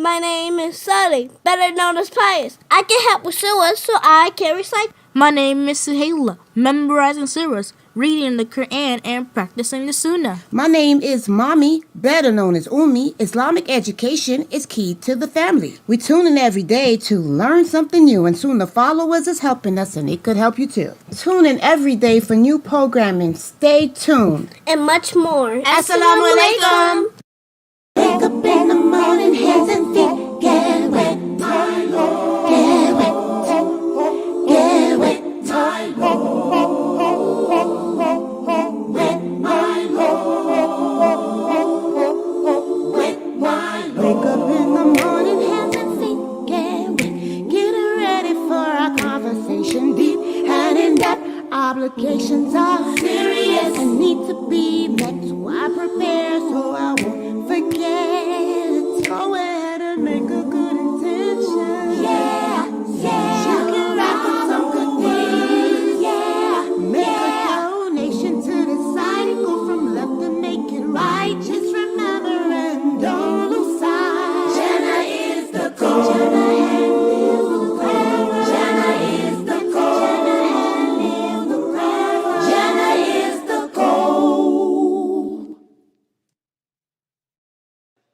My name is Sully, better known as Pius. I can help with sewers, so I can recycle. My name is Suhaila, memorizing surahs, reading the Quran, and practicing the Sunnah. My name is Mommy, better known as Ummi. Islamic education is key to the family. We tune in every day to learn something new, and Sunnahfollowers is helping us, and it could help you too. Tune in every day for new programming. Stay tuned. And much more. Assalamu alaikum. Wake up in the morning, hands and feet get wet. Get wet. Get wet. Wet, my Lord. Wet, my Lord. Wake up in the morning, hands and feet get wet. Getting ready for our conversation deep and in depth. Obligations are serious and need to be met. So I prepare so I won't forget. Go ahead and make a good intention. Yeah. You can wrap up some good things. Yeah. Make a donation to the side and go from left to make it right. Just remember and don't lose sight. Jannah is the goal. Jannah is the goal. Jannah is the goal.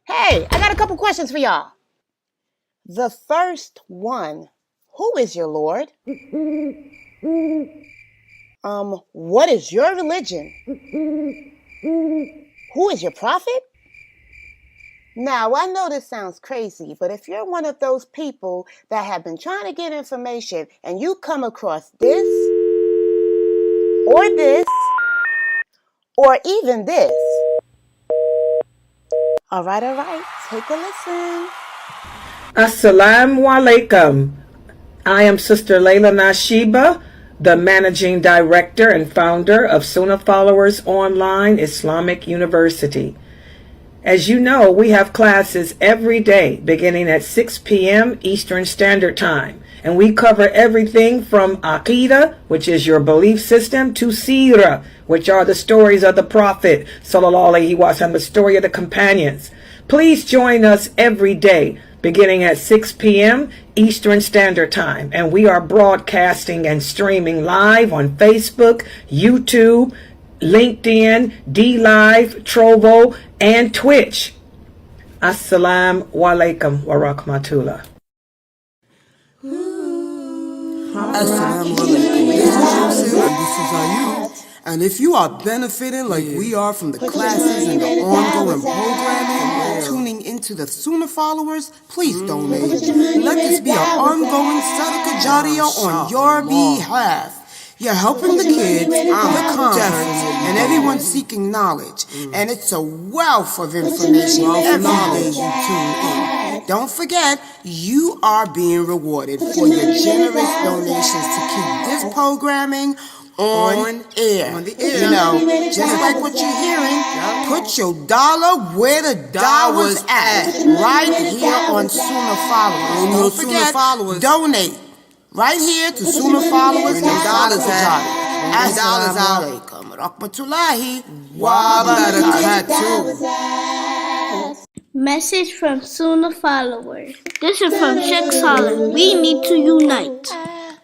Hey, I got a couple questions for y'all. The first one, who is your Lord? What is your religion? Who is your prophet? Now, I know this sounds crazy, but if you're one of those people that have been trying to get information and you come across this, or even this. All right, take a listen. Assalamu alaikum. I am Sister Laila Nasheeba, the Managing Director and Founder of Sunnahfollowers Online Islamic University. As you know, we have classes every day beginning at 6 p.m. Eastern Standard Time. And we cover everything from Aqidah, which is your belief system, to Seerah, which are the stories of the Prophet, sallallahu alaihi wasallam, the story of the companions. Please join us every day beginning at 6 p.m. Eastern Standard Time. And we are broadcasting and streaming live on Facebook, YouTube, LinkedIn, DLive, Trovo, and Twitch. Assalamu alaikum wa rahmatullah. Assalamu alaikum. This is Joseph and this is Ayub. And if you are benefiting like we are from the classes and the ongoing programming, tuning into the Sunnah followers, please donate. Let this be an ongoing sadaqah jariyah on your behalf. You're helping the kids, the converts, and everyone seeking knowledge. And it's a wealth of information every day you tune in. Don't forget, you are being rewarded for your generous donations to keep this programming on air. You know, just like what you're hearing, put your dollar where the dollar's at. Right here on Sunnahfollowers. Don't forget, donate. Right here to Sunnahfollowers and Assalamu alaikum rahmatullahi wa barakatuh. Message from Sunnahfollowers. This is from Sheikh Saleh. We need to unite.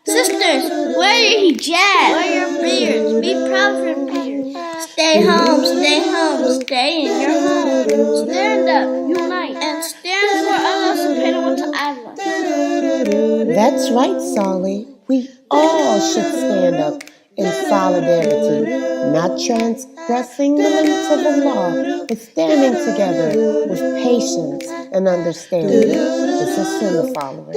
Sisters, wear your hijab. Wear your beards. Be proud of your beards. Stay home, stay in your home. Stand up, unite, and stand for Allah subhanahu wa ta'ala. That's right, Solly. We all should stand up in solidarity, not transgressing the limits of Allah, but standing together with patience and understanding. This is Sunnahfollowers.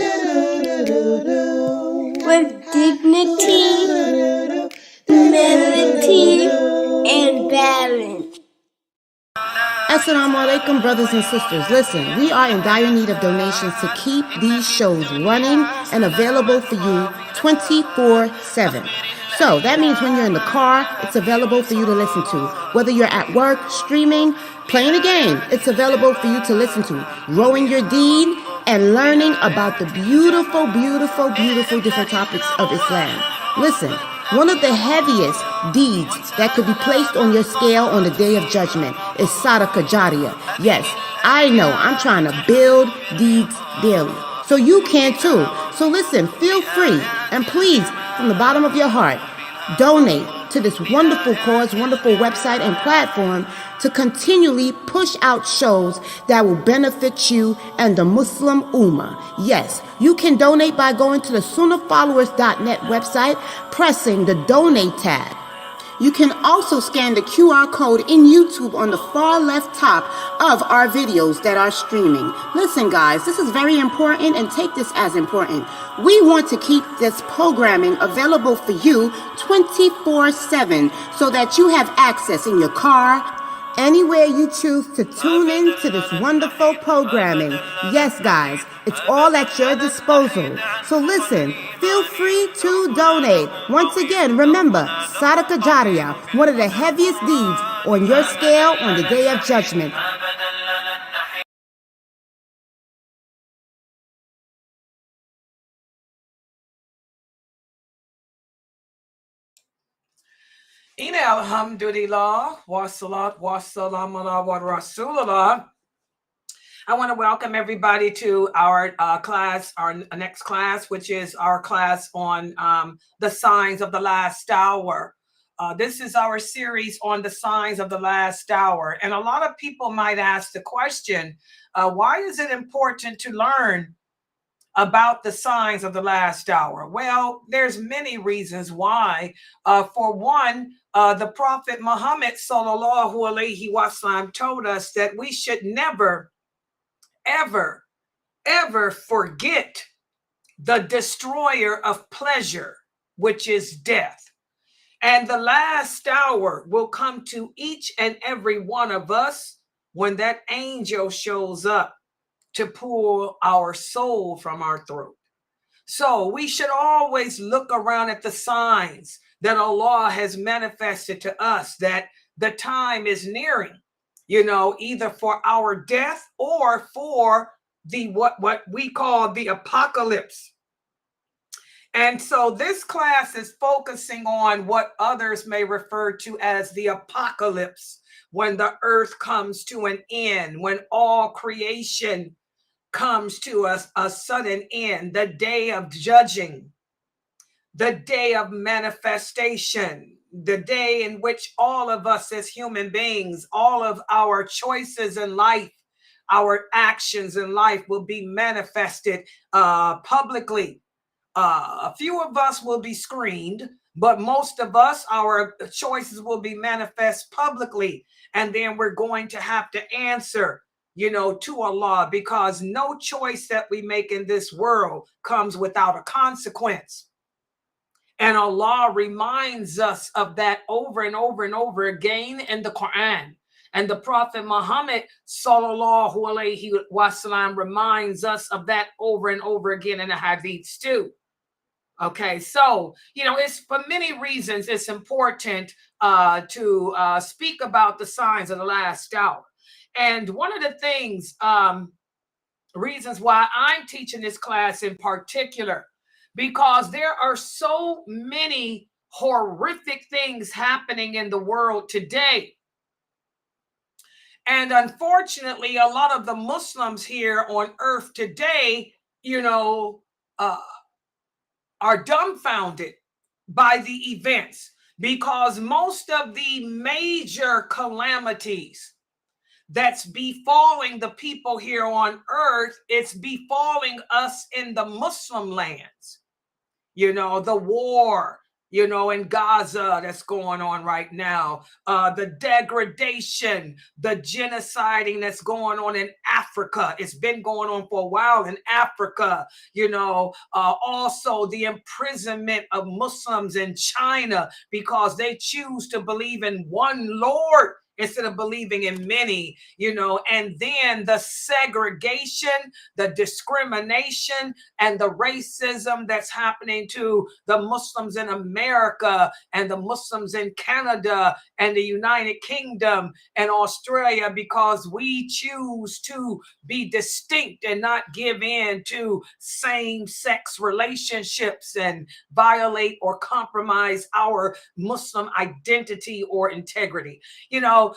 With dignity, humility, and balance. Assalamu alaikum, brothers and sisters. Listen, we are in dire need of donations to keep these shows running and available for you 24/7. So that means when you're in the car, it's available for you to listen to. Whether you're at work, streaming, playing a game, it's available for you to listen to. Growing your deen and learning about the beautiful, beautiful, beautiful different topics of Islam. Listen, one of the heaviest deeds that could be placed on your scale on the day of judgment is sadaqah jariyah. Yes, I know I'm trying to build deeds daily. So you can too. So listen, feel free and please, from the bottom of your heart, donate to this wonderful cause, wonderful website and platform to continually push out shows that will benefit you and the Muslim Ummah. Yes, you can donate by going to the SunnahFollowers.net website, pressing the donate tab. You can also scan the QR code in YouTube on the far left top of our videos that are streaming. Listen, guys, this is very important, and take this as important. We want to keep this programming available for you 24/7 so that you have access in your car, anywhere you choose to tune in to this wonderful programming. Yes, guys, it's all at your disposal. So listen, feel free to donate. Once again, remember, Sadaqah Jariyah, one of the heaviest deeds on your scale on the Day of Judgment. Ina alhamdulillah, wa salat wa salam ala wa rasulullah. I want to welcome everybody to our class, our next class, which is our class on the signs of the last hour. This is our series on the signs of the last hour. And a lot of people might ask the question, why is it important to learn about the signs of the last hour? Well, there's many reasons why. For one, the Prophet Muhammad sallallahu alaihi wasallam told us that we should never, ever forget the destroyer of pleasure, which is death. And the last hour will come to each and every one of us when that angel shows up to pull our soul from our throat. So we should always look around at the signs that Allah has manifested to us, that the time is nearing, either for our death or for the what we call the apocalypse. And so this class is focusing on what others may refer to as the apocalypse, when the earth comes to an end, when all creation comes to a sudden end, the day of judging, the day of manifestation, the day in which all of us as human beings, all of our choices in life, our actions in life will be manifested publicly. A few of us will be screened, but most of us, our choices will be manifest publicly. And then we're going to have to answer to Allah, because no choice that we make in this world comes without a consequence. And Allah reminds us of that over and over and over again in the Quran. And the Prophet Muhammad sallallahu alaihi wasallam reminds us of that over and over again in the hadiths too. Okay, so, it's for many reasons it's important to speak about the signs of the last hour. And one of the things, reasons why I'm teaching this class in particular, because there are so many horrific things happening in the world today. And unfortunately, a lot of the Muslims here on earth today, are dumbfounded by the events, because most of the major calamities that's befalling the people here on earth, it's befalling us in the Muslim lands. The war, in Gaza that's going on right now, the degradation, the genociding that's going on in Africa. It's been going on for a while in Africa, also the imprisonment of Muslims in China because they choose to believe in one Lord instead of believing in many, and then the segregation, the discrimination, and the racism that's happening to the Muslims in America and the Muslims in Canada and the United Kingdom and Australia, because we choose to be distinct and not give in to same-sex relationships and violate or compromise our Muslim identity or integrity.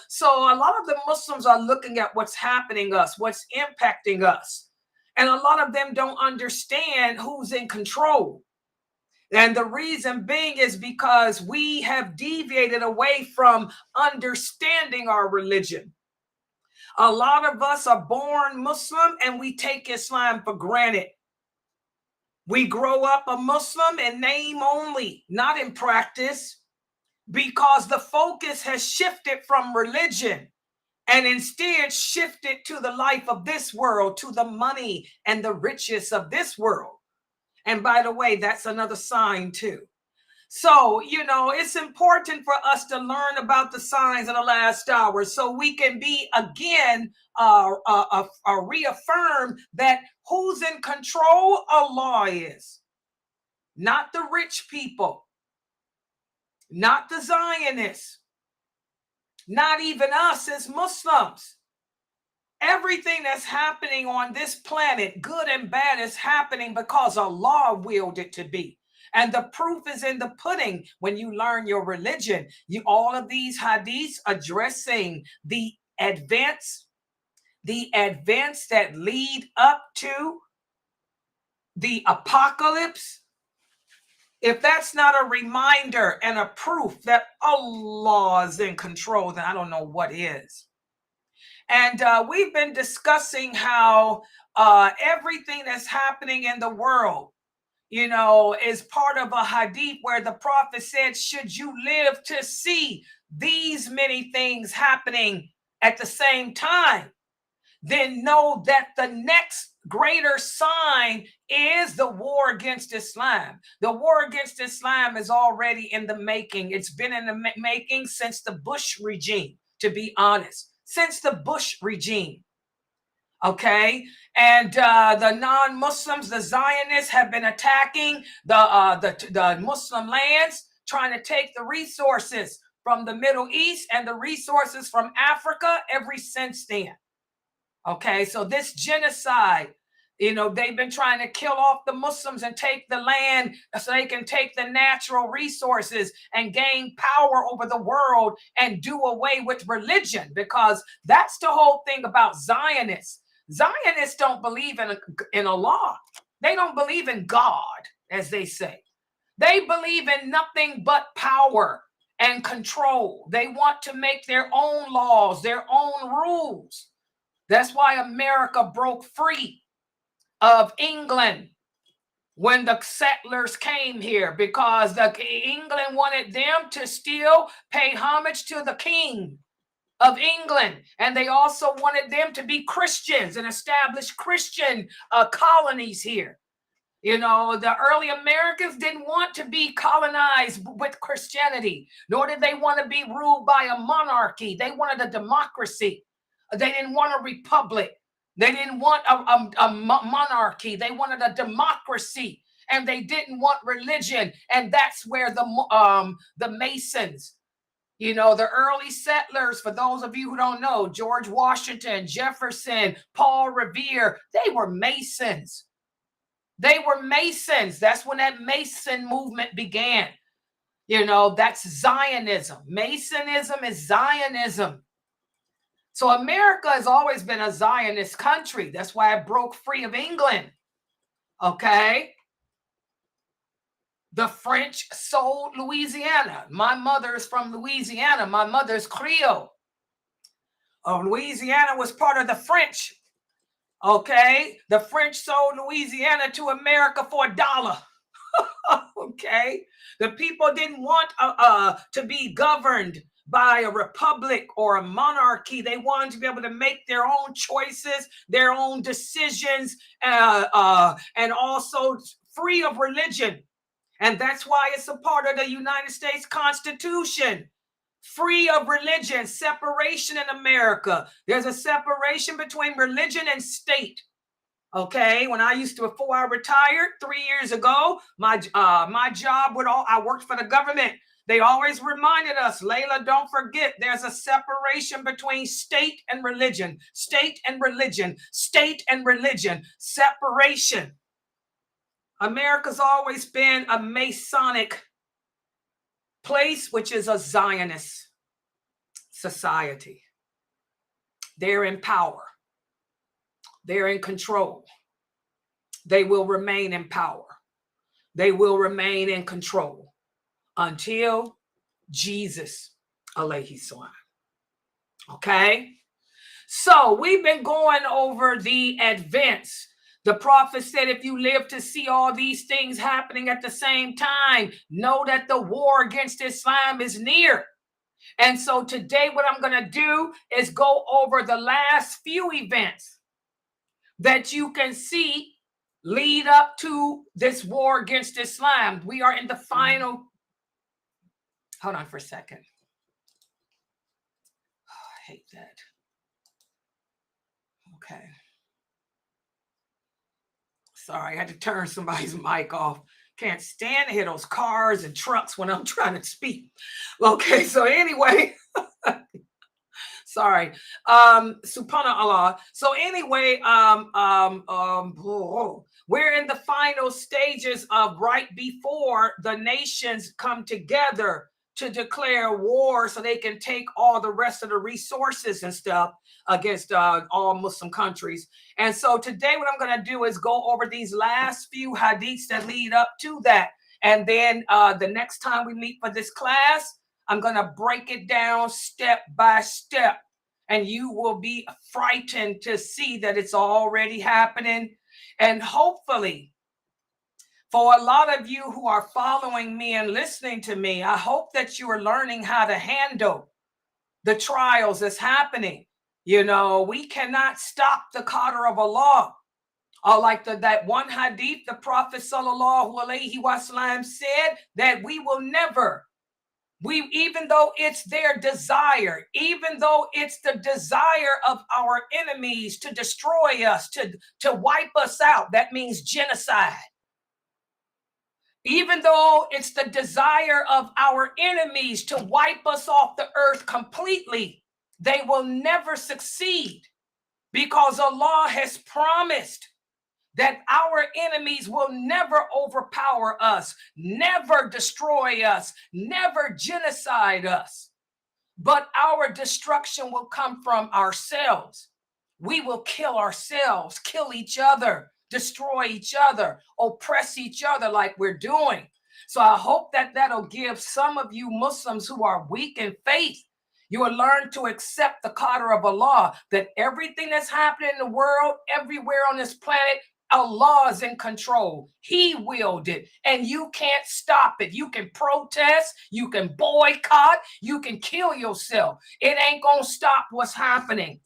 so a lot of the Muslims are looking at what's happening us, what's impacting us. And a lot of them don't understand who's in control. And the reason being is because we have deviated away from understanding our religion. A lot of us are born Muslim and we take Islam for granted. We grow up a Muslim in name only, not in practice, because the focus has shifted from religion and instead shifted to the life of this world, to the money and the riches of this world. And by the way, that's another sign too. So, it's important for us to learn about the signs of the last hour so we can be again reaffirmed that who's in control? Allah is. Not the rich people, not the Zionists, not even us as Muslims. Everything that's happening on this planet, good and bad, is happening because Allah willed it to be. And the proof is in the pudding when you learn your religion. All of these hadiths addressing the events that lead up to the apocalypse. If that's not a reminder and a proof that Allah is in control, then I don't know what is. And we've been discussing how everything that's happening in the world, is part of a hadith where the prophet said, should you live to see these many things happening at the same time, then know that the next greater sign is the war against Islam. The war against Islam is already in the making. It's been in the making since the Bush regime, to be honest, since the Bush regime. Okay, and the non-Muslims, the Zionists, have been attacking the Muslim lands, trying to take the resources from the Middle East and the resources from Africa ever since then. Okay, so this genocide, they've been trying to kill off the Muslims and take the land so they can take the natural resources and gain power over the world and do away with religion, because that's the whole thing about Zionists. Zionists don't believe in Allah. They don't believe in God, as they say. They believe in nothing but power and control. They want to make their own laws, their own rules. That's why America broke free of England when the settlers came here, because England wanted them to still pay homage to the king of England, and they also wanted them to be Christians and establish Christian colonies here. The early Americans didn't want to be colonized with Christianity, nor did they want to be ruled by a monarchy. They wanted a democracy. They didn't want a republic. They didn't want a monarchy. They wanted a democracy, and they didn't want religion. And that's where the Masons, the early settlers, for those of you who don't know, George Washington, Jefferson, Paul Revere, they were Masons. They were Masons. That's when that Mason movement began. That's Zionism. Masonism is Zionism. So America has always been a Zionist country. That's why it broke free of England. Okay? The French sold Louisiana. My mother is from Louisiana. My mother's Creole. Louisiana was part of the French. Okay? The French sold Louisiana to America for $1. Okay? The people didn't want to be governed by a republic or a monarchy. They wanted to be able to make their own choices, their own decisions, and also free of religion. And that's why it's a part of the United States Constitution. Free of religion, separation in America. There's a separation between religion and state. Okay, before I retired 3 years ago, my job I worked for the government. They always reminded us, Laila, don't forget, there's a separation between state and religion, state and religion, state and religion, separation. America's always been a Masonic place, which is a Zionist. society. They're in power. They're in control. They will remain in power. They will remain in control until Jesus, alayhi salam. Okay? So we've been going over the advance. The prophet said, if you live to see all these things happening at the same time, know that the war against Islam is near. And so today what I'm going to do is go over the last few events that you can see lead up to this war against Islam. We are in the final. Hold on for a second. Oh, I hate that. Okay. Sorry, I had to turn somebody's mic off. Can't stand to hear those cars and trucks when I'm trying to speak. Okay, so anyway. Sorry. Subhanallah. So anyway, we're in the final stages of right before the nations come together to declare war so they can take all the rest of the resources and stuff against all Muslim countries. And so today what I'm going to do is go over these last few hadiths that lead up to that. And then the next time we meet for this class, I'm going to break it down step by step. And you will be frightened to see that it's already happening. And hopefully, for a lot of you who are following me and listening to me, I hope that you are learning how to handle the trials that's happening. You know, we cannot stop the qadr of Allah. Like that one hadith, the Prophet sallallahu alaihi wasallam said that we will never, even though it's their desire, even though it's the desire of our enemies to destroy us, to wipe us out, that means genocide. Even though it's the desire of our enemies to wipe us off the earth completely, they will never succeed because Allah has promised that our enemies will never overpower us, never destroy us, never genocide us. But our destruction will come from ourselves. We will kill ourselves, kill each other, destroy each other, oppress each other like we're doing. So I hope that that'll give some of you Muslims who are weak in faith, you will learn to accept the qadr of Allah, that everything that's happening in the world, everywhere on this planet, Allah is in control. He willed it, and you can't stop it. You can protest, you can boycott, you can kill yourself. It ain't gonna stop what's happening.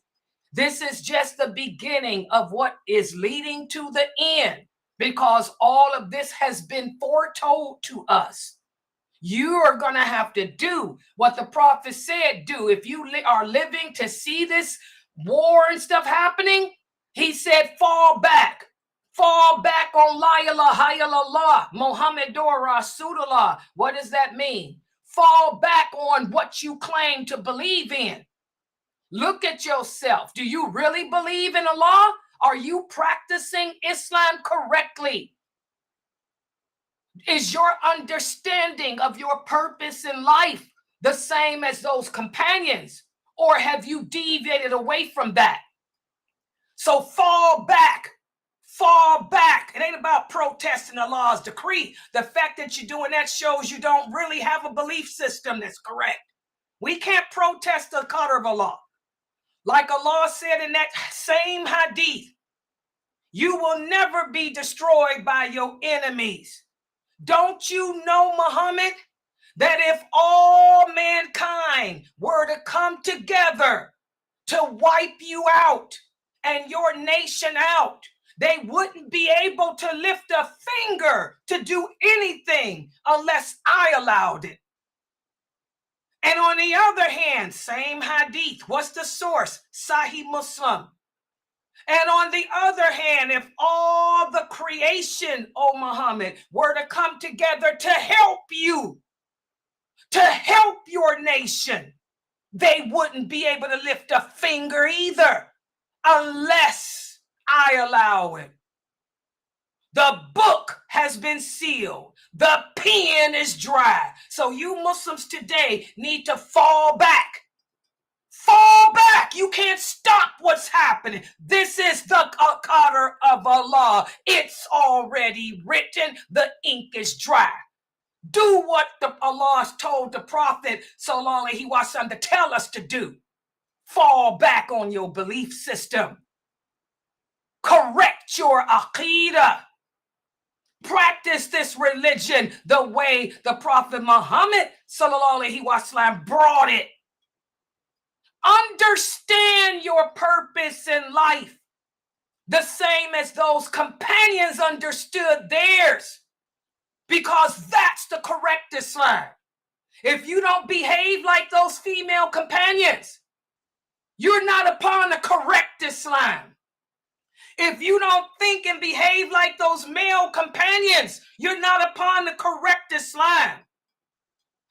This is just the beginning of what is leading to the end, because all of this has been foretold to us. You are going to have to do what the prophet said do. If you are living to see this war and stuff happening, he said, fall back. Fall back on La ilaha illallah, Muhammadur Rasulullah. What does that mean? Fall back on what you claim to believe in. Look at yourself. Do you really believe in Allah? Are you practicing Islam correctly? Is your understanding of your purpose in life the same as those companions? Or have you deviated away from that? So fall back. Fall back. It ain't about protesting Allah's decree. The fact that you're doing that shows you don't really have a belief system that's correct. We can't protest the qadr of Allah. Like Allah said in that same hadith, you will never be destroyed by your enemies. Don't you know, Muhammad, that if all mankind were to come together to wipe you out and your nation out, they wouldn't be able to lift a finger to do anything unless I allowed it. And on the other hand, same hadith. What's the source? Sahih Muslim. And on the other hand, if all the creation, O Muhammad, were to come together to help you, to help your nation, they wouldn't be able to lift a finger either unless I allow it. The book has been sealed. The pen is dry. So you Muslims today need to fall back. Fall back. You can't stop what's happening. This is the qadr of Allah. It's already written. The ink is dry. Do what Allah told the Prophet sallallahu alaihi wasallam to tell us to do. Fall back on your belief system. Correct your aqeedah. Practice this religion the way the Prophet Muhammad sallallahu alaihi wasallam brought it. Understand your purpose in life the same as those companions understood theirs, because that's the correct Islam. If you don't behave like those female companions, you're not upon the correct Islam. If you don't think and behave like those male companions, you're not upon the correct Islam.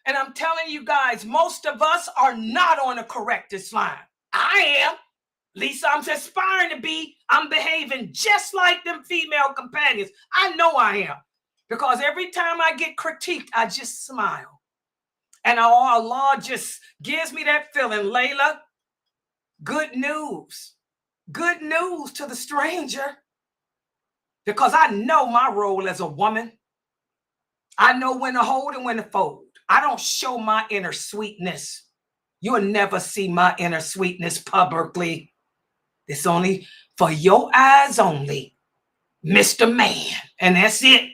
And I'm telling you guys, most of us are not on the correct Islam. I am. At least I'm aspiring to be. I'm behaving just like them female companions. I know I am. Because every time I get critiqued, I just smile. And Allah just gives me that feeling, Layla, good news. Good news to the stranger. Because I know my role as a woman. I know when to hold and when to fold. I don't show my inner sweetness. You'll never see my inner sweetness publicly. It's only for your eyes only, Mr. Man. And that's it.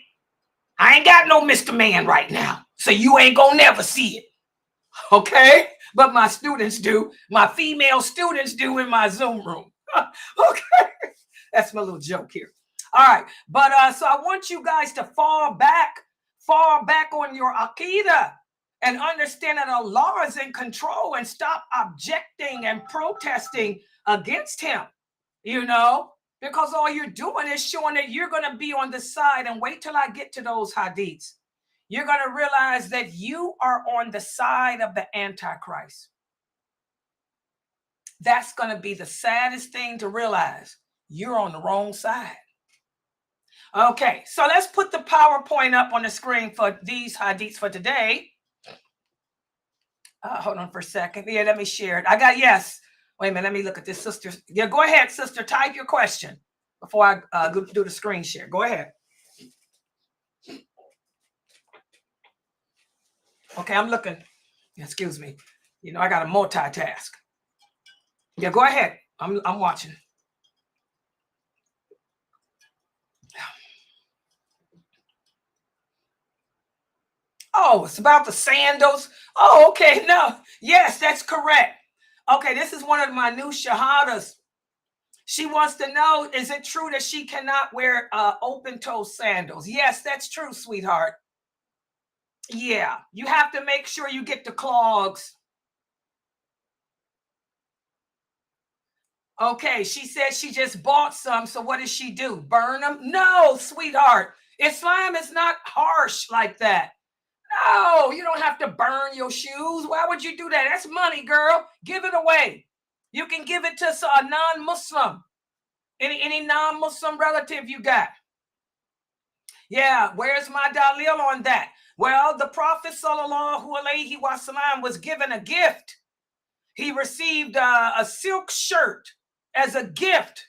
I ain't got no Mr. Man right now. So you ain't gonna never see it. Okay? But my students do. My female students do in my Zoom room. Okay? That's my little joke here. All right. But so I want you guys to fall back on your aqeedah and understand that Allah is in control, and stop objecting and protesting against him, you know, because all you're doing is showing that you're going to be on the side. And wait till I get to those hadiths. You're going to realize that you are on the side of the Antichrist. That's going to be the saddest thing to realize. You're on the wrong side. Okay, so let's put the PowerPoint up on the screen for these hadiths for today. Hold on for a second. Yeah, let me share it. Yes. Wait a minute. Let me look at this, sister. Yeah, go ahead, sister. Type your question before I do the screen share. Go ahead. Okay, I'm looking. Excuse me. You know, I got to multitask. Yeah, go ahead. I'm watching. Oh, it's about the sandals. Oh, okay. No. Yes, that's correct. Okay, this is one of my new shahadas. She wants to know, is it true that she cannot wear open-toe sandals? Yes, that's true, sweetheart. Yeah, you have to make sure you get the clogs. Okay, she said she just bought some, so what does she do? Burn them? No, sweetheart. Islam is not harsh like that. No, you don't have to burn your shoes. Why would you do that? That's money, girl. Give it away. You can give it to a non-Muslim. Any non-Muslim relative you got. Yeah, where's my dalil on that? Well, the Prophet sallallahu alaihi wasallam was given a gift. He received a silk shirt as a gift.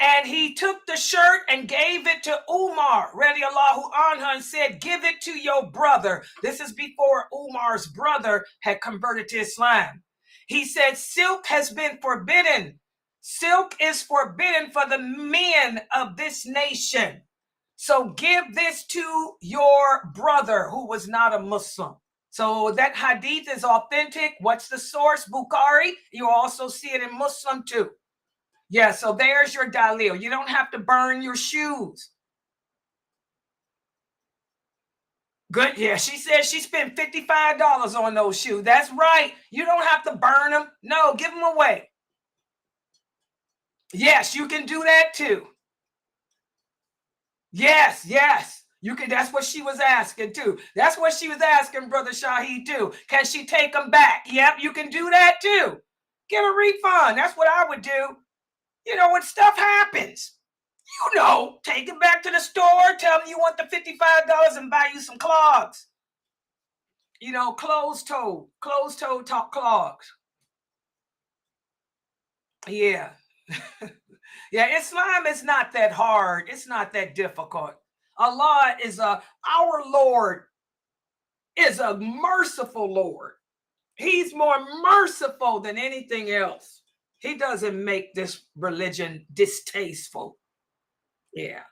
And he took the shirt and gave it to Umar, radiallahu anhu, and said, give it to your brother. This is before Umar's brother had converted to Islam. He said, silk has been forbidden. Silk is forbidden for the men of this nation. So give this to your brother who was not a Muslim. So that hadith is authentic. What's the source? Bukhari. You also see it in Muslim too. Yeah, so there's your dalil. You don't have to burn your shoes. Good. Yeah, she said she spent $55 on those shoes. That's right. You don't have to burn them. No, give them away. Yes, you can do that too. Yes. You can. That's what she was asking too. That's what she was asking, Brother Shaheed too. Can she take them back? Yep, you can do that too. Get a refund. That's what I would do. You know, when stuff happens, you know, take it back to the store, tell them you want the $55 and buy you some clogs. You know, closed-toe clogs. Yeah. Yeah, Islam is not that hard. It's not that difficult. Allah is our Lord is a merciful Lord. He's more merciful than anything else. He doesn't make this religion distasteful. Yeah.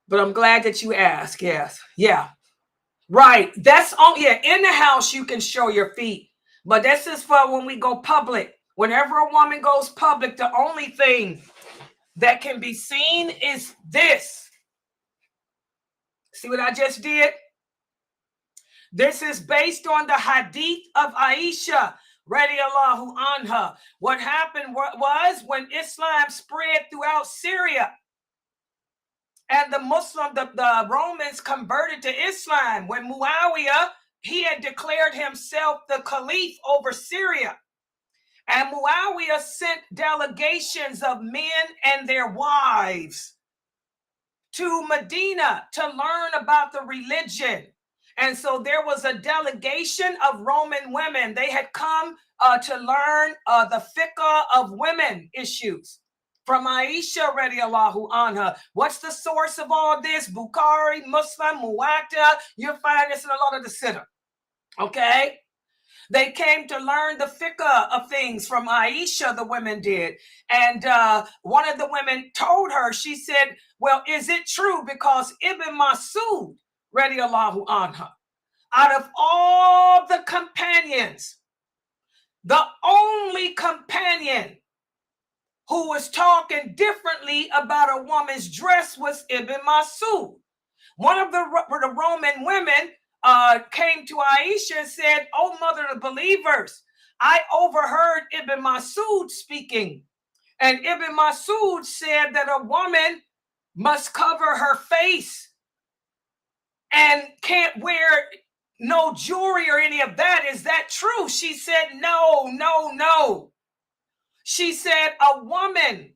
But I'm glad that you asked. Yes. Yeah. Right. That's all. Yeah. In the house, you can show your feet. But this is for when we go public. Whenever a woman goes public, the only thing that can be seen is this. See what I just did? This is based on the hadith of Aisha, radiallahu anha. What happened was when Islam spread throughout Syria and the Romans converted to Islam, when Muawiyah, he had declared himself the caliph over Syria. And Muawiyah sent delegations of men and their wives to Medina to learn about the religion. And so there was a delegation of Roman women. They had come to learn the fiqh of women issues from Aisha radiallahu anha. What's the source of all this? Bukhari, Muslim, Muwatta. You'll find this in a lot of the Siddha. Okay? They came to learn the fiqh of things from Aisha, the women did. And one of the women told her, she said, well, is it true? Because Ibn Masud, radiallahu anha, out of all the companions, the only companion who was talking differently about a woman's dress was Ibn Masud. One of the Roman women came to Aisha and said, oh, mother of believers, I overheard Ibn Masud speaking. And Ibn Masud said that a woman must cover her face and can't wear no jewelry or any of that. Is that true? She said, no. She said a woman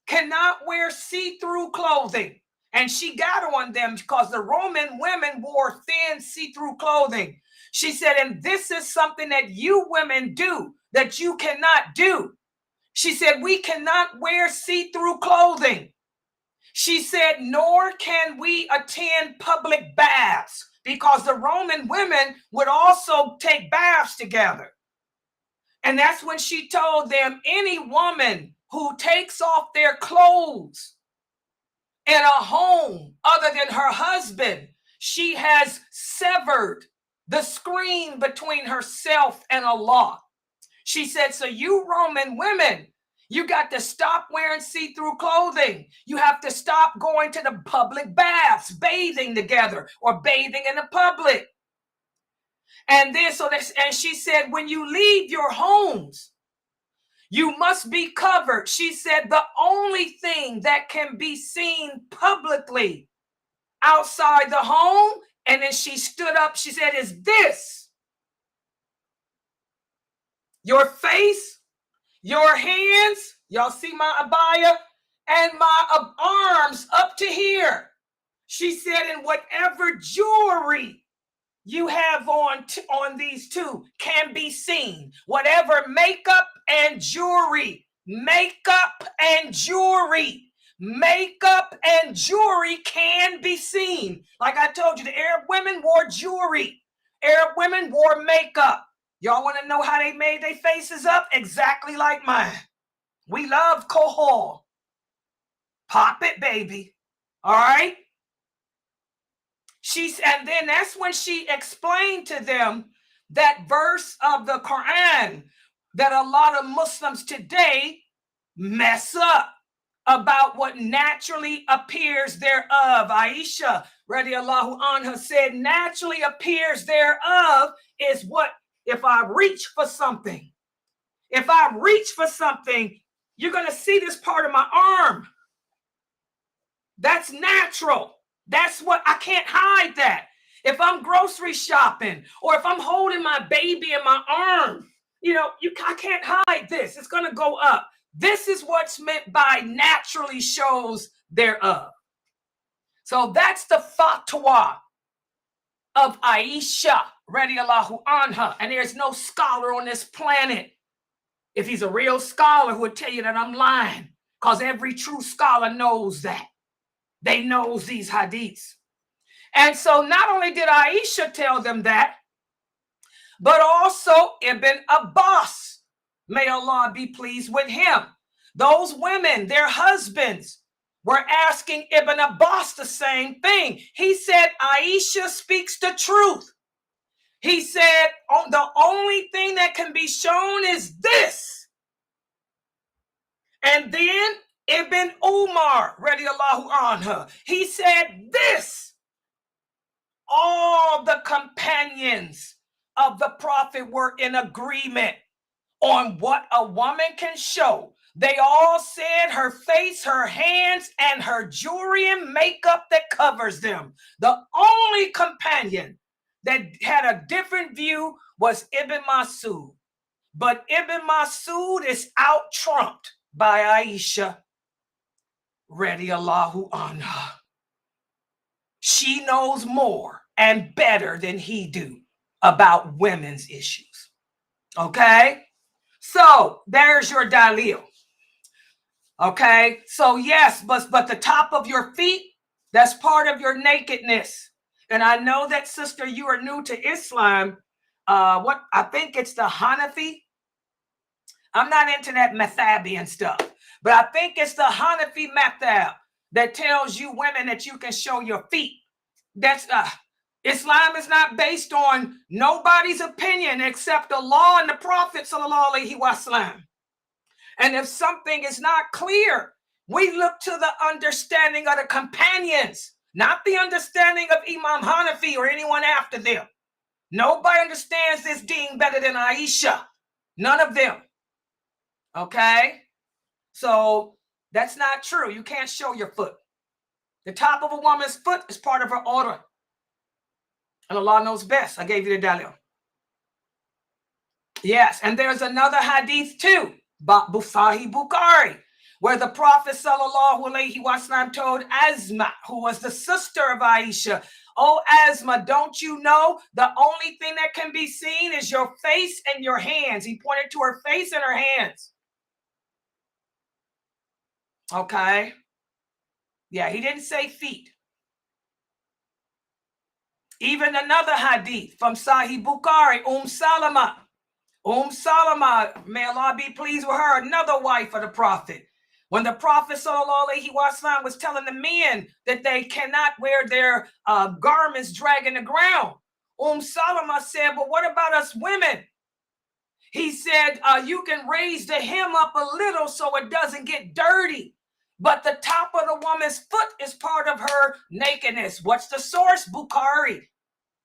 cannot wear see-through clothing. And she got on them because the Roman women wore thin see-through clothing. She said, and this is something that you women do that you cannot do. She said, we cannot wear see-through clothing. She said, nor can we attend public baths because the Roman women would also take baths together. And that's when she told them, any woman who takes off their clothes in a home other than her husband, she has severed the screen between herself and Allah. She said, so you Roman women, you got to stop wearing see-through clothing. You have to stop going to the public baths, bathing together or bathing in the public. And then and she said, when you leave your homes, you must be covered. She said the only thing that can be seen publicly outside the home, and then she stood up, she said, is this. Your face, your hands, y'all see my abaya, and my arms up to here. She said, and whatever jewelry you have on these two can be seen. Whatever makeup and jewelry can be seen. Like I told you, the Arab women wore jewelry. Arab women wore makeup. Y'all want to know how they made their faces up? Exactly like mine. We love kohol. Pop it, baby. All right? And then that's when she explained to them that verse of the Quran that a lot of Muslims today mess up about what naturally appears thereof. Aisha radiallahu anha said, naturally appears thereof is what? If I reach for something. If I reach for something, you're going to see this part of my arm. That's natural. That's what, I can't hide that. If I'm grocery shopping or if I'm holding my baby in my arm, I can't hide this. It's going to go up. This is what's meant by naturally shows thereof. So that's the fatwa of Aisha radiallahu anha. And there's no scholar on this planet If he's a real scholar, who would tell you that I'm lying, because every true scholar knows that. They knows these hadiths. And so not only did Aisha tell them that, but also Ibn Abbas, may Allah be pleased with him. Those women, their husbands, were asking Ibn Abbas the same thing. He said, Aisha speaks the truth. He said, oh, the only thing that can be shown is this. And then Ibn Umar, radiallahu anha, he said this. All the companions of the Prophet were in agreement on what a woman can show. They all said her face, her hands, and her jewelry and makeup that covers them. The only companion that had a different view was Ibn Masud. But Ibn Masud is out-trumped by Aisha, radiallahu anha. She knows more and better than he do about women's issues. Okay? So there's your dalil. Okay? So yes, but the top of your feet, that's part of your nakedness. And I know that, sister, you are new to Islam. What I think it's the Hanafi. I'm not into that Mathabian stuff, but I think it's the Hanafi Mathab that tells you women that you can show your feet. That's Islam is not based on nobody's opinion except Allah and the Prophet sallallahu alaihi wasallam. And if something is not clear, we look to the understanding of the companions, not the understanding of Imam Hanafi or anyone after them. Nobody understands this deen better than Aisha. None of them. Okay? So that's not true. You can't show your foot. The top of a woman's foot is part of her order. And Allah knows best. I gave you the dalil. Yes, and there's another hadith too, Sahih Bukhari, where the Prophet sallallahu alaihi wasallam told Asma, who was the sister of Aisha, "Oh Asma, don't you know the only thing that can be seen is your face and your hands?" He pointed to her face and her hands. Okay. Yeah, he didn't say feet. Even another hadith from Sahih Bukhari, Salama. Salama, may Allah be pleased with her, another wife of the Prophet. When the Prophet sallallahu alaihi wasallam was telling the men that they cannot wear their garments dragging the ground, Salama said, "But what about us women?" He said, "You can raise the hem up a little so it doesn't get dirty. But the top of the woman's foot is part of her nakedness." What's the source? Bukhari.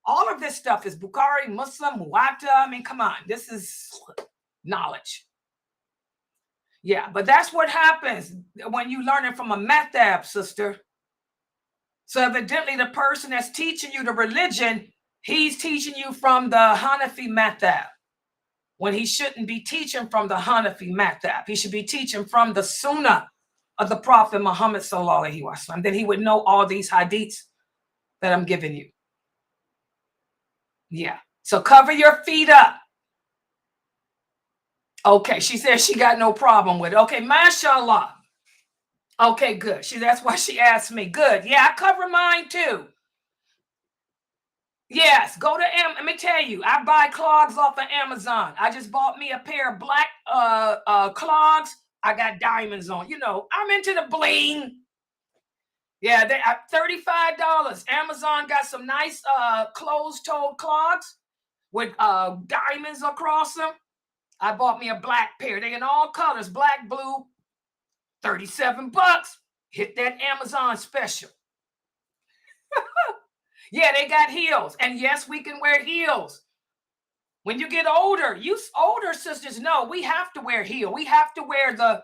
All of this stuff is Bukhari, Muslim, Muwatta. I mean, come on. This is knowledge. Yeah, but that's what happens when you learn it from a madhab, sister. So evidently the person that's teaching you the religion, he's teaching you from the Hanafi madhab, when he shouldn't be teaching from the Hanafi madhab. He should be teaching from the Sunnah of the Prophet Muhammad sallallahu alaihi wasallam. Then he would know all these hadiths that I'm giving you. Yeah. So cover your feet up. Okay. She says she got no problem with it. Okay. Mashallah. Okay, good. That's why she asked me. Good. Yeah, I cover mine too. Yes. Go to let me tell you, I buy clogs off of Amazon. I just bought me a pair of black clogs. I got diamonds on. You know, I'm into the bling. Yeah, they are $35. Amazon got some nice closed-toed clogs with diamonds across them. I bought me a black pair. They in all colors, black, blue, $37. Hit that Amazon special. Yeah, they got heels. And yes, we can wear heels. When you get older, you older sisters know we have to wear heel. We have to wear the,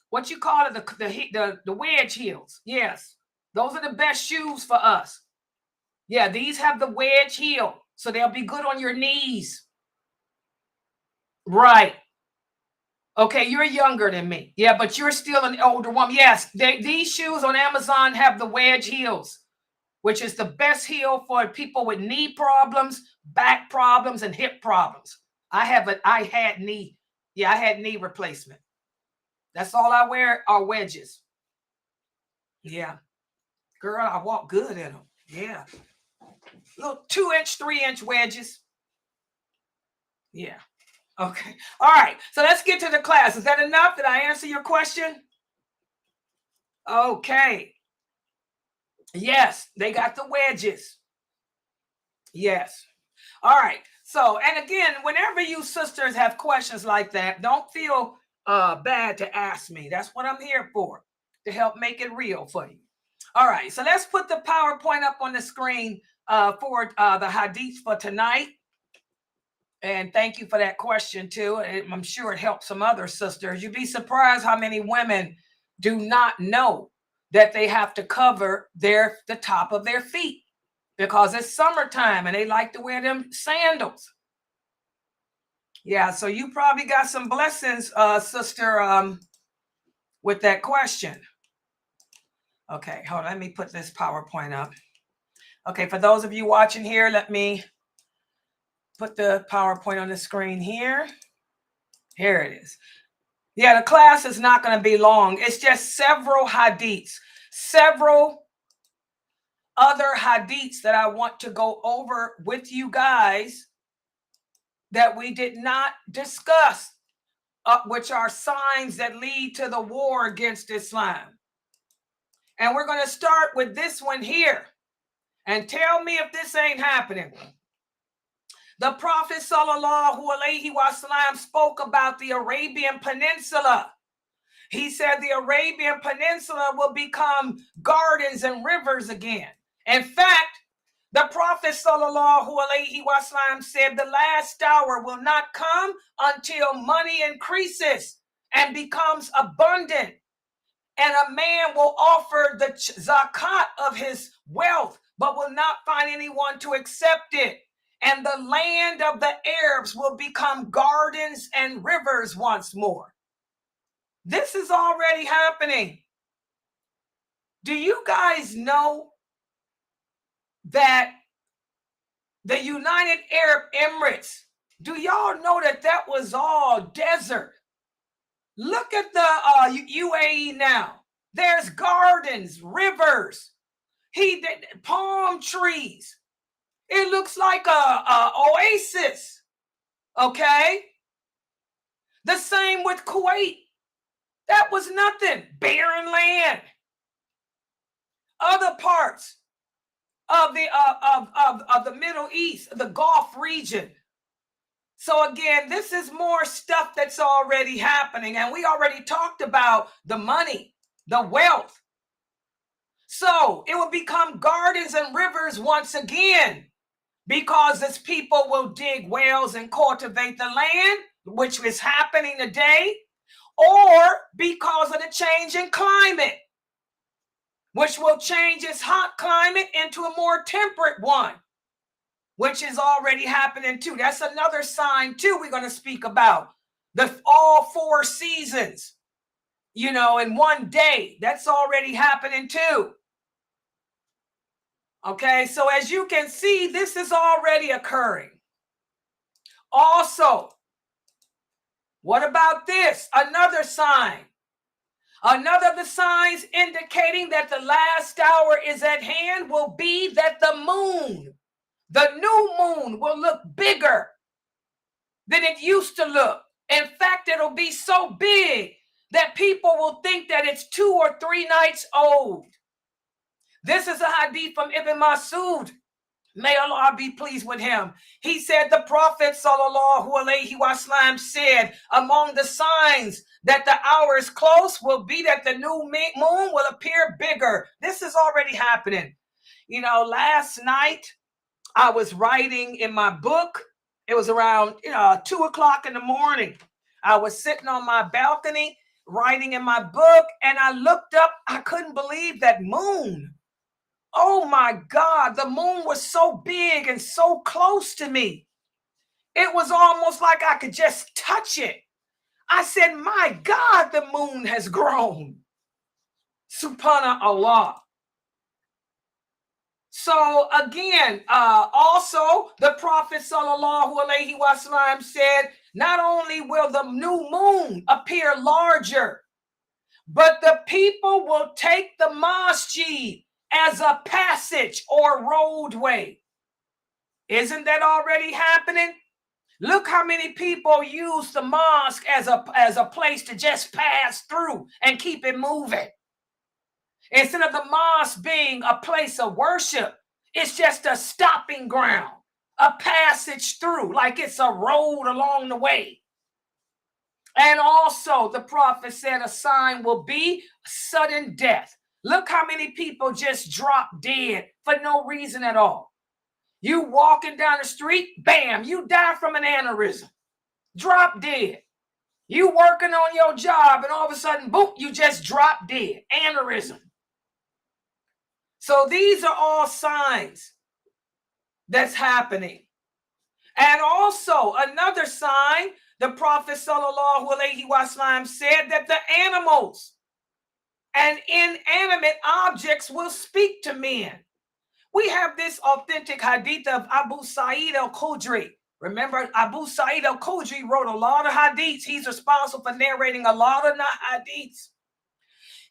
what you call it, the wedge heels. Yes, those are the best shoes for us. Yeah, these have the wedge heel, so they'll be good on your knees. Right. Okay, you're younger than me. Yeah, but you're still an older woman. Yes, these shoes on Amazon have the wedge heels, which is the best heel for people with knee problems, back problems, and hip problems. I had knee Yeah, I had knee replacement. That's all I wear are wedges. Yeah. Girl, I walk good in them. Yeah. Little 2-inch, 3-inch wedges. Yeah. Okay. All right. So let's get to the class. Is that enough? Did I answer your question? Okay. Yes, they got the wedges. Yes. All right. So, and again, whenever you sisters have questions like that, don't feel bad to ask me. That's what I'm here for, to help make it real for you. All right. So let's put the PowerPoint up on the screen for the hadith for tonight. And thank you for that question too. I'm sure it helps some other sisters. You'd be surprised how many women do not know that they have to cover the top of their feet because it's summertime and they like to wear them sandals. Yeah, so you probably got some blessings, sister, with that question. Okay, hold on. Let me put this PowerPoint up. Okay, for those of you watching here, let me put the PowerPoint on the screen here. Here it is. Yeah, the class is not going to be long. It's just several hadiths, several other hadiths that I want to go over with you guys that we did not discuss, which are signs that lead to the war against Islam. And we're going to start with this one here. And tell me if this ain't happening. The Prophet sallallahu alaihi wasallam spoke about the Arabian Peninsula. He said the Arabian Peninsula will become gardens and rivers again. In fact, the Prophet sallallahu alaihi wasallam said the last hour will not come until money increases and becomes abundant. And a man will offer the zakat of his wealth, but will not find anyone to accept it. And the land of the Arabs will become gardens and rivers once more. This is already happening. Do you guys know that the United Arab Emirates, do y'all know that that was all desert? Look at the UAE now. There's gardens, rivers, palm trees. It looks like a oasis. Okay. The same with Kuwait. That was nothing. Barren land. Other parts of the Middle East, the Gulf region. So again, this is more stuff that's already happening. And we already talked about the money, the wealth. So it will become gardens and rivers once again, because as people will dig wells and cultivate the land, which is happening today, or because of the change in climate, which will change its hot climate into a more temperate one, which is already happening too. That's another sign too we're going to speak about. All 4 seasons, in one day. That's already happening too. Okay, so as you can see, this is already occurring. Also, what about this? Another sign. Another of the signs indicating that the last hour is at hand will be that the new moon will look bigger than it used to look. In fact, it'll be so big that people will think that it's 2 or 3 nights old. This is a hadith from Ibn Masud. May Allah be pleased with him. He said the Prophet sallallahu alaihi wasallam said, among the signs that the hour is close will be that the new moon will appear bigger. This is already happening. Last night I was writing in my book. It was around 2 o'clock in the morning. I was sitting on my balcony writing in my book, and I looked up. I couldn't believe that moon. Oh my God, the moon was so big and so close to me. It was almost like I could just touch it. I said, my God, the moon has grown. Subhanallah. So again, also the Prophet sallallahu alaihi wasallam said Not only will the new moon appear larger, but the people will take the masjid as a passage or roadway. Isn't that already happening? Look how many people use the mosque as a place to just pass through and keep it moving. Instead of the mosque being a place of worship, it's just a stopping ground, a passage through, like it's a road along the way. And also the prophet said a sign will be sudden death. Look how many people just drop dead for no reason at all. You walking down the street, bam, you die from an aneurysm. Drop dead. You working on your job and all of a sudden, boom, you just drop dead. Aneurysm. So these are all signs that's happening. And also another sign, the Prophet sallallahu alaihi wasallam said that the animals and inanimate objects will speak to men. We have this authentic hadith of Abu Sa'id al-Khudri. Remember, Abu Sa'id al-Khudri wrote a lot of hadiths. He's responsible for narrating a lot of hadiths.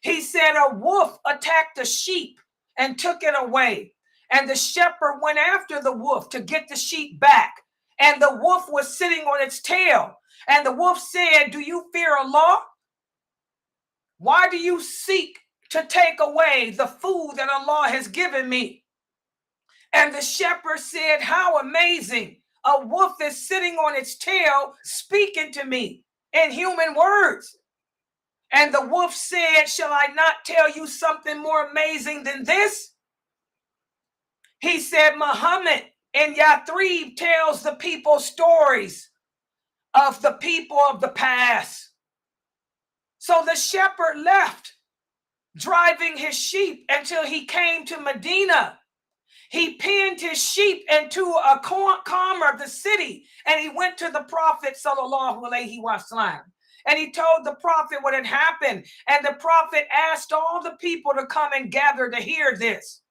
He said a wolf attacked a sheep and took it away. And the shepherd went after the wolf to get the sheep back. And the wolf was sitting on its tail. And the wolf said, "Do you fear Allah? Why do you seek to take away the food that Allah has given me?" And the shepherd said, "How amazing. A wolf is sitting on its tail speaking to me in human words." And the wolf said, "Shall I not tell you something more amazing than this?" He said, "Muhammad in Yathrib tells the people stories of the people of the past." So the shepherd left, driving his sheep until he came to Medina. He pinned his sheep into a corner of the city, and he went to the Prophet sallallahu alaihi wasallam. And he told the Prophet what had happened. And the Prophet asked all the people to come and gather to hear this.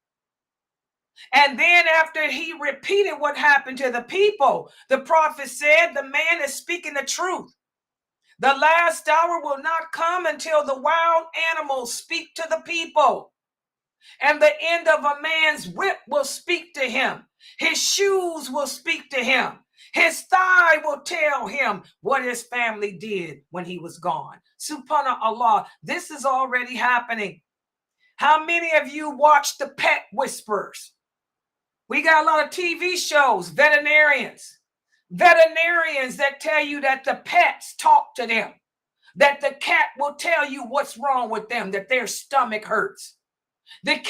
And then after he repeated what happened to the people, the Prophet said, "The man is speaking the truth. The last hour will not come until the wild animals speak to the people. And the end of a man's whip will speak to him. His shoes will speak to him. His thigh will tell him what his family did when he was gone." Subhanallah, this is already happening. How many of you watch the Pet Whisperers? We got a lot of TV shows, veterinarians that tell you that the pets talk to them, that the cat will tell you what's wrong with them, that their stomach hurts. The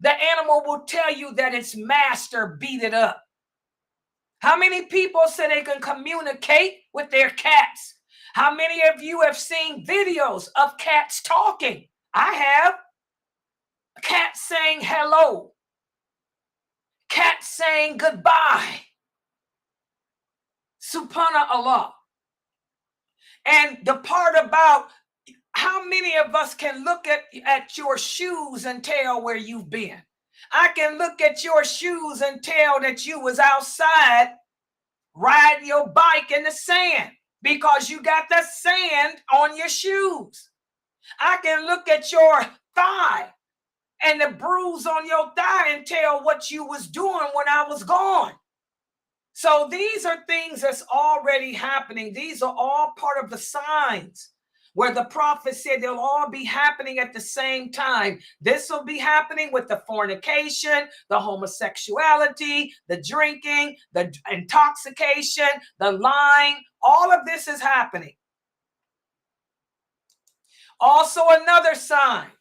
animal will tell you that its master beat it up. How many people say they can communicate with their cats? How many of you have seen videos of cats talking? I have. Cats saying hello. Cats saying goodbye. Subhanallah. And the part about how many of us can look at your shoes and tell where you've been? I can look at your shoes and tell that you was outside riding your bike in the sand because you got the sand on your shoes. I can look at your thigh and the bruise on your thigh and tell what you was doing when I was gone. So these are things that's already happening. These are all part of the signs where the prophet said they'll all be happening at the same time. This will be happening with the fornication, the homosexuality, the drinking, the intoxication, the lying. All of this is happening. Also another sign.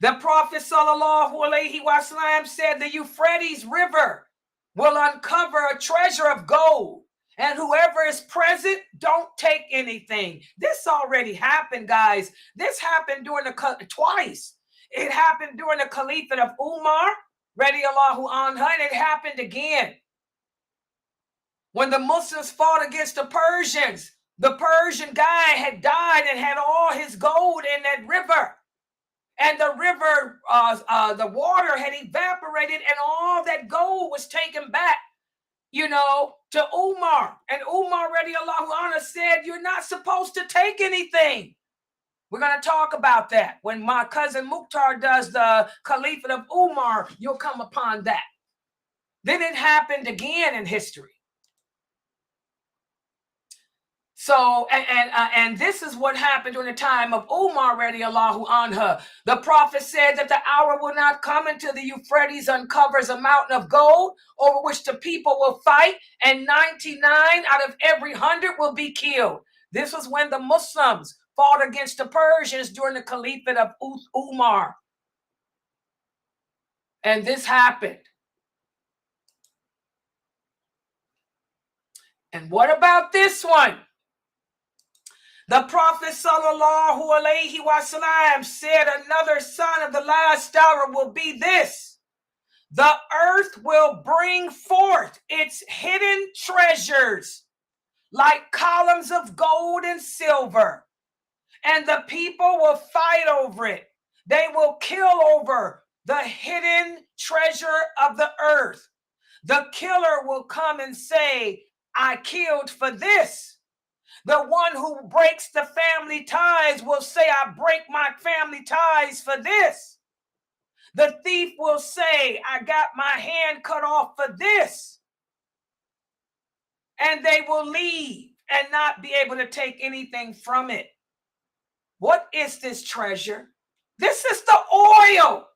The Prophet sallallahu alaihi wasallam said the Euphrates River will uncover a treasure of gold. And whoever is present, don't take anything. This already happened, guys. This happened twice. It happened during the Caliphate of Umar, radiallahu anhu, and it happened again. When the Muslims fought against the Persians, the Persian guy had died and had all his gold in that river. And the river, the water had evaporated and all that gold was taken back to Umar. And Umar radiallahu anhu said, you're not supposed to take anything. We're going to talk about that. When my cousin Mukhtar does the Caliphate of Umar, you'll come upon that. Then it happened again in history. So, and this is what happened during the time of Umar radiallahu anha. The prophet said that the hour will not come until the Euphrates uncovers a mountain of gold over which the people will fight, and 99 out of every 100 will be killed. This was when the Muslims fought against the Persians during the Caliphate of Umar. And this happened. And what about this one? The Prophet sallallahu alaihi wasallam said another sign of the last hour will be this. The earth will bring forth its hidden treasures like columns of gold and silver, and the people will fight over it. They will kill over the hidden treasure of the earth. The killer will come and say, I killed for this. The one who breaks the family ties will say, I break my family ties for this. The thief will say, I got my hand cut off for this. And they will leave and not be able to take anything from it. What is this treasure? This is the oil.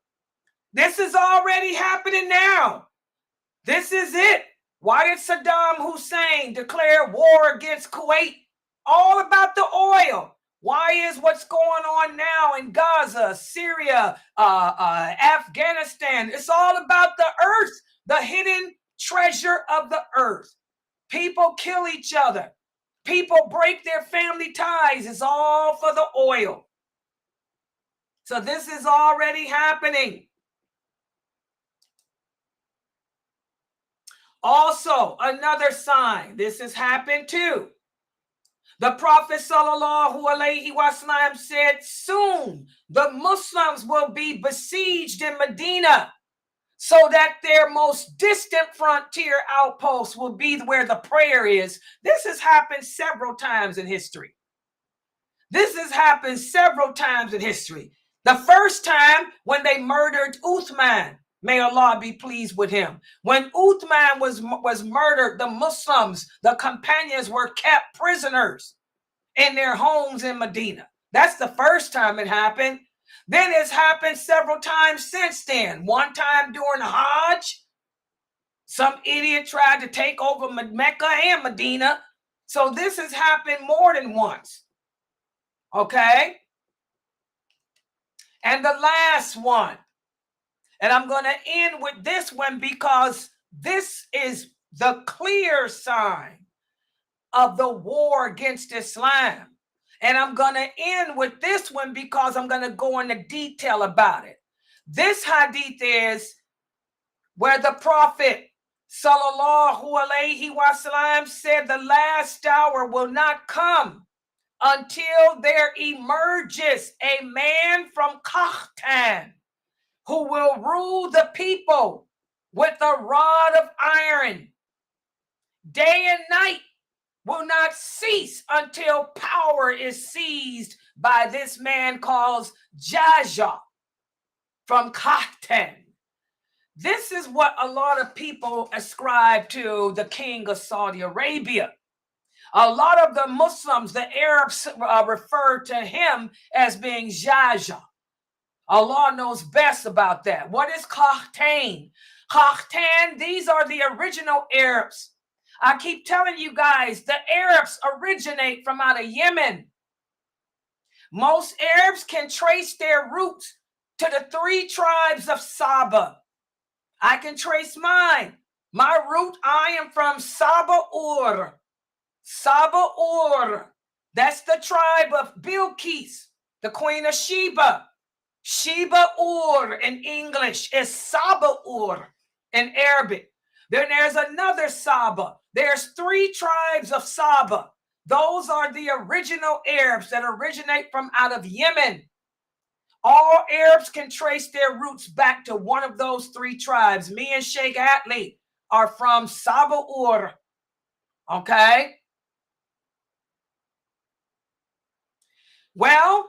This is already happening now. This is it. Why did Saddam Hussein declare war against Kuwait? All about the oil. Why is what's going on now in Gaza, Syria, Afghanistan? It's all about the earth, the hidden treasure of the earth. People kill each other. People break their family ties. It's all for the oil. So this is already happening. Also, another sign. This has happened too. The Prophet sallallahu alaihi wasallam said, soon the Muslims will be besieged in Medina, so that their most distant frontier outposts will be where the prayer is. This has happened several times in history. This has happened several times in history. The first time when they murdered Uthman, may Allah be pleased with him. When Uthman was murdered, the Muslims, the companions, were kept prisoners in their homes in Medina. That's the first time it happened. Then it's happened several times since then. One time during the Hajj, some idiot tried to take over Mecca and Medina. So this has happened more than once. Okay? And the last one, and I'm going to end with this one because this is the clear sign of the war against Islam. And I'm going to end with this one because I'm going to go into detail about it. This hadith is where the Prophet sallallahu alaihi wasallam said the last hour will not come until there emerges a man from Qahtan who will rule the people with a rod of iron. Day and night will not cease until power is seized by this man called Jaja from Qahtan. This is what a lot of people ascribe to the king of Saudi Arabia. A lot of the Muslims, the Arabs, refer to him as being Jaja. Allah knows best about that. What is Qahtan? Qahtan, these are the original Arabs. I keep telling you guys, the Arabs originate from out of Yemen. Most Arabs can trace their roots to the 3 tribes of Saba. I can trace mine. My root, I am from Saba-Ur. Saba-Ur. That's the tribe of Bilqis, the queen of Sheba. Sheba-Ur in English is Saba-Ur in Arabic. Then there's another Saba. There's 3 tribes of Saba. Those are the original Arabs that originate from out of Yemen. All Arabs can trace their roots back to one of those 3 tribes. Me and Sheikh Atlee, are from Saba'ur. Okay? Well,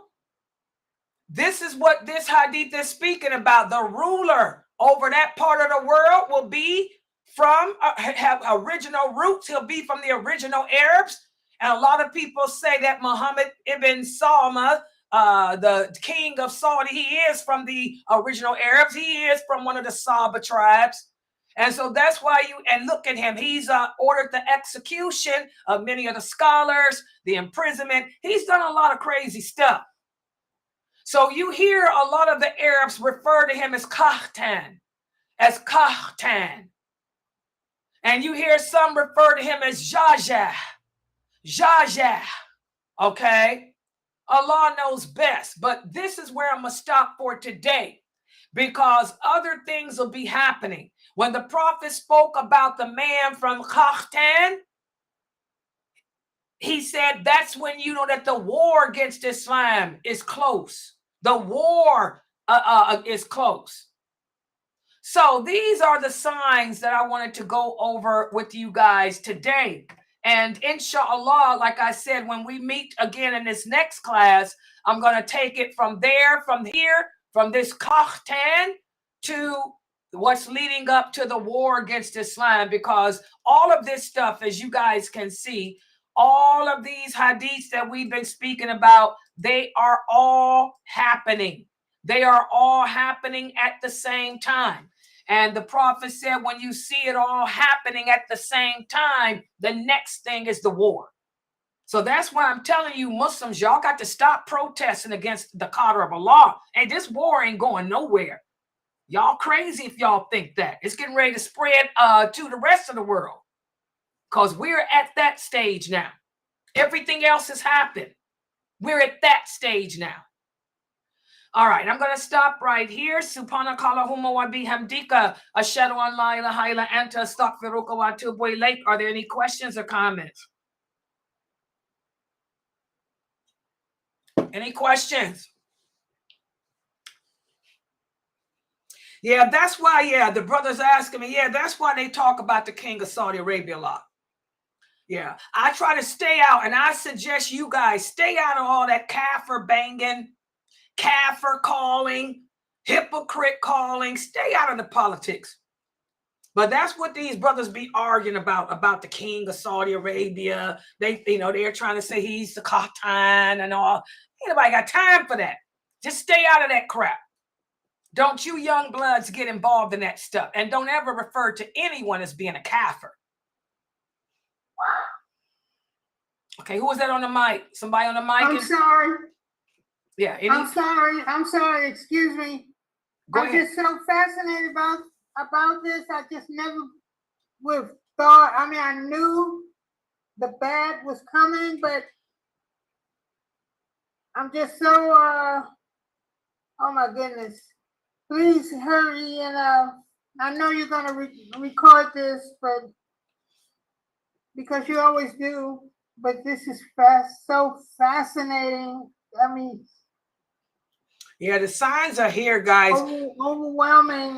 this is what this hadith is speaking about. The ruler over that part of the world will be from, have original roots. He'll be from the original Arabs. And a lot of people say that Muhammad ibn Salma, the king of Saudi, he is from the original Arabs. He is from one of the Saba tribes. And so that's why and look at him. He's ordered the execution of many of the scholars, the imprisonment. He's done a lot of crazy stuff. So you hear a lot of the Arabs refer to him as Kahtan, And you hear some refer to him as Jaja. Okay? Allah knows best. But this is where I'm going to stop for today, because other things will be happening. When the Prophet spoke about the man from Kahtan, he said that's when you know that the war against Islam is close. The war is close. So these are the signs that I wanted to go over with you guys today. And inshallah, like I said, when we meet again in this next class, I'm going to take it from here, from this Kahtan to what's leading up to the war against Islam, because all of this stuff, as you guys can see, all of these hadiths that we've been speaking about, they are all happening. They are all happening at the same time. And the Prophet said, when you see it all happening at the same time, the next thing is the war. So that's why I'm telling you, Muslims, y'all got to stop protesting against the qadr of Allah. And this war ain't going nowhere. Y'all crazy if y'all think that. It's getting ready to spread to the rest of the world, because we're at that stage now. Everything else has happened. We're at that stage now. All right, I'm going to stop right here. Subhanakallahumma wa bihamdika ashhadu an la ilaha illa anta astaghfiruka wa atubu ilayk. Are there any questions or comments? Any questions? Yeah, that's why, the brother's asking me, that's why they talk about the king of Saudi Arabia a lot. Yeah, I try to stay out, and I suggest you guys stay out of all that kafir banging, kafir calling, hypocrite calling. Stay out of the politics. But that's what these brothers be arguing about the king of Saudi Arabia. They're trying to say he's the Khatan and all. Ain't nobody got time for that. Just stay out of that crap. Don't you young bloods get involved in that stuff. And don't ever refer to anyone as being a kafir. Okay, who was that on the mic? Somebody on the mic? I'm sorry. Yeah. I'm sorry. Excuse me. I'm just so fascinated about this. I just never would have thought. I mean, I knew the bad was coming, but I'm just so, oh my goodness. Please hurry, and I know you're going to record this, but because you always do, but this is so fascinating. I mean, yeah, the signs are here, guys. Overwhelming.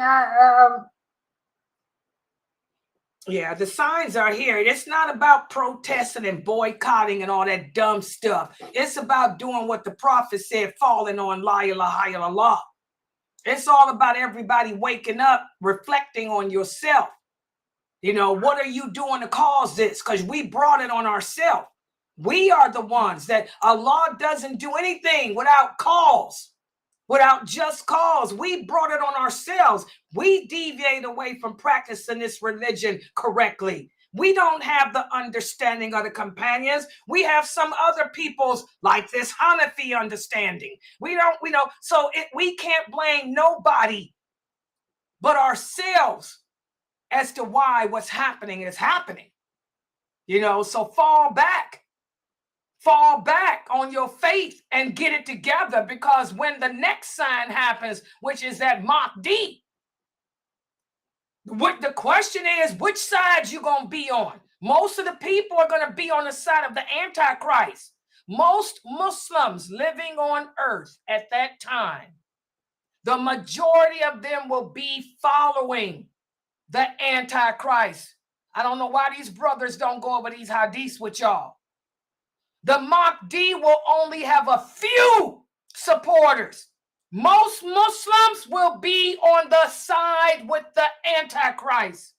Yeah, the signs are here. It's not about protesting and boycotting and all that dumb stuff. It's about doing what the Prophet said, falling on La ilaha illallah. It's all about everybody waking up, reflecting on yourself. What are you doing to cause this? Because we brought it on ourselves. We are the ones that Allah doesn't do anything without cause, without just cause. We brought it on ourselves. We deviate away from practicing this religion correctly. We don't have the understanding of the companions. We have some other people's, like this Hanafi understanding. We can't blame nobody but ourselves as to why what's happening is happening. So fall back on your faith and get it together, because when the next sign happens, which is that Mahdi, what the question is, which side you gonna be on? Most of the people are gonna be on the side of the Antichrist. Most Muslims living on earth at that time, the majority of them will be following the Antichrist. I don't know why these brothers don't go over these hadiths with y'all. The Mahdi will only have a few supporters. Most Muslims will be on the side with the Antichrist.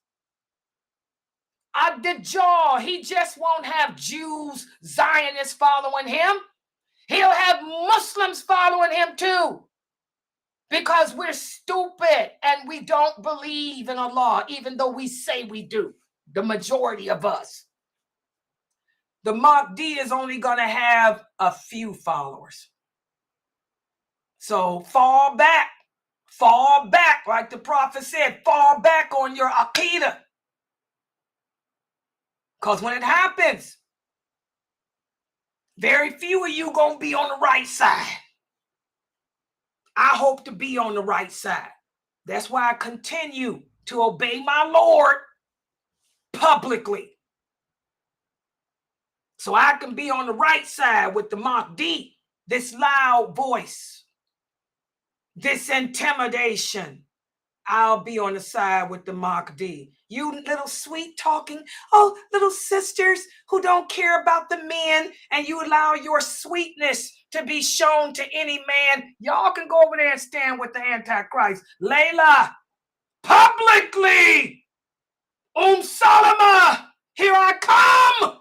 Ad-Dajjal, he just won't have Jews, Zionists following him. He'll have Muslims following him too. Because we're stupid and we don't believe in Allah, even though we say we do, the majority of us. The Mahdi is only going to have a few followers. So fall back, like the prophet said, fall back on your aqidah. Because when it happens, very few of you going to be on the right side. I hope to be on the right side. That's why I continue to obey my Lord publicly. So I can be on the right side with the Mahdi, this loud voice, this intimidation. I'll be on the side with the Mahdi. You little sweet talking, little sisters who don't care about the men, and you allow your sweetness to be shown to any man. Y'all can go over there and stand with the Antichrist. Layla, publicly, Salama, here I come.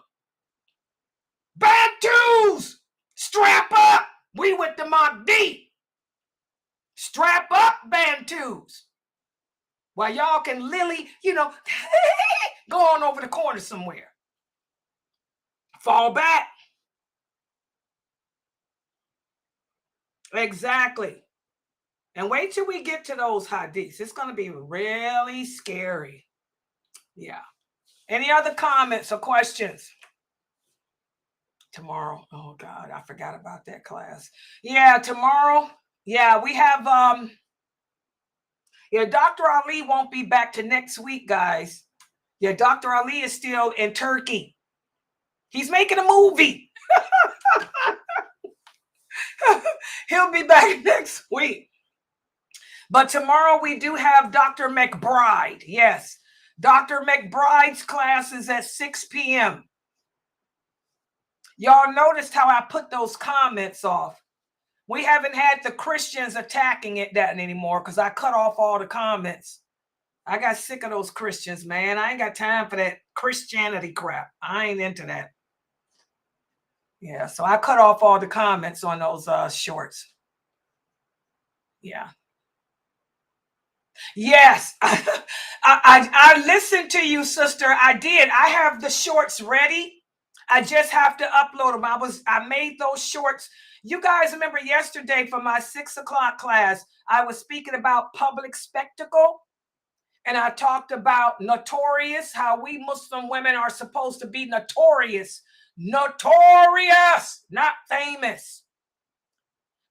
Bantus, strap up. We with the Mahdi. Strap up, Bantus. While y'all can lily, go on over the corner somewhere. Fall back. Exactly. And wait till we get to those hadiths. It's going to be really scary. Yeah. Any other comments or questions? Tomorrow. Oh God, I forgot about that class. Yeah, tomorrow. Yeah, we have Dr. Ali won't be back to next week, guys. Yeah, Dr. Ali is still in Turkey. He's making a movie. He'll be back next week. But tomorrow we do have Dr. McBride. Yes, Dr. McBride's class is at 6 p.m. Y'all noticed how I put those comments off. We haven't had the Christians attacking it that anymore because I cut off all the comments. I got sick of those Christians, man. I ain't got time for that Christianity crap. I ain't into that. Yeah, so I cut off all the comments on those shorts. Yeah. Yes, I listened to you, sister. I did. I have the shorts ready. I just have to upload them. I made those shorts. You guys remember yesterday for my 6 o'clock class, I was speaking about public spectacle. And I talked about notorious, how we Muslim women are supposed to be notorious. Notorious, not famous.